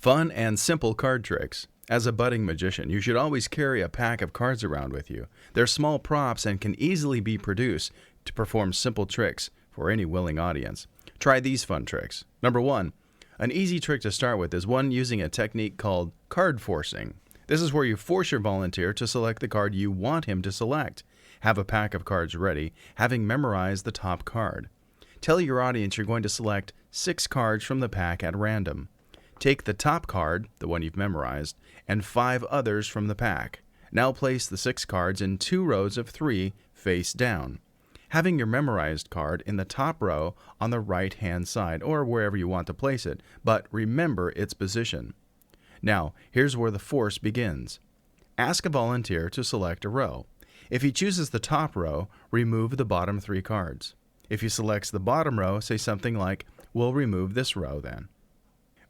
Fun and simple card tricks. As a budding magician, you should always carry a pack of cards around with you. They're small props and can easily be produced to perform simple tricks for any willing audience. Try these fun tricks. Number 1. An easy trick to start with is one using a technique called card forcing. This is where you force your volunteer to select the card you want him to select. Have a pack of cards ready, having memorized the top card. Tell your audience you're going to select 6 cards from the pack at random. Take the top card, the one you've memorized, and 5 others from the pack. Now place the 6 cards in 2 rows of 3 face down, having your memorized card in the top row on the right-hand side, or wherever you want to place it, but remember its position. Now, here's where the force begins. Ask a volunteer to select a row. If he chooses the top row, remove the bottom 3 cards. If he selects the bottom row, say something like, "We'll remove this row then,"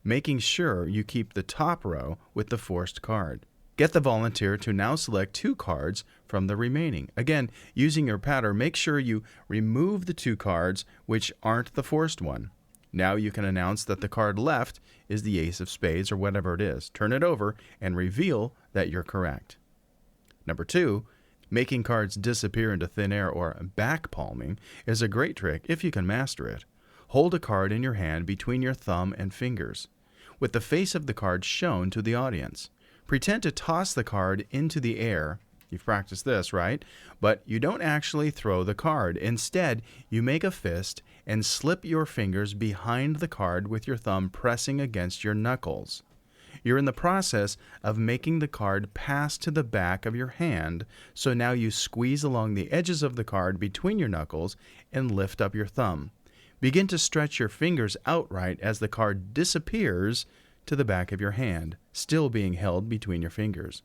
making sure you keep the top row with the forced card. Get the volunteer to now select 2 cards from the remaining. Again, using your pattern, make sure you remove the 2 cards which aren't the forced one. Now you can announce that the card left is the ace of spades or whatever it is. Turn it over and reveal that you're correct. Number 2, making cards disappear into thin air or back palming is a great trick if you can master it. Hold a card in your hand between your thumb and fingers, with the face of the card shown to the audience. Pretend to toss the card into the air. You've practiced this, right? But you don't actually throw the card. Instead, you make a fist and slip your fingers behind the card with your thumb pressing against your knuckles. You're in the process of making the card pass to the back of your hand, so now you squeeze along the edges of the card between your knuckles and lift up your thumb. Begin to stretch your fingers outright as the card disappears to the back of your hand, still being held between your fingers.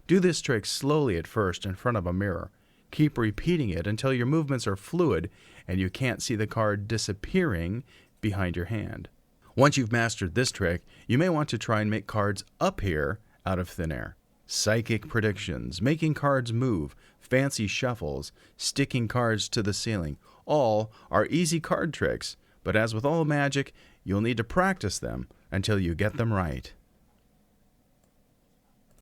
Do this trick slowly at first in front of a mirror. Keep repeating it until your movements are fluid and you can't see the card disappearing behind your hand. Once you've mastered this trick, you may want to try and make cards appear out of thin air. Psychic predictions, making cards move, fancy shuffles, sticking cards to the ceiling, all are easy card tricks, but as with all magic, you'll need to practice them until you get them right.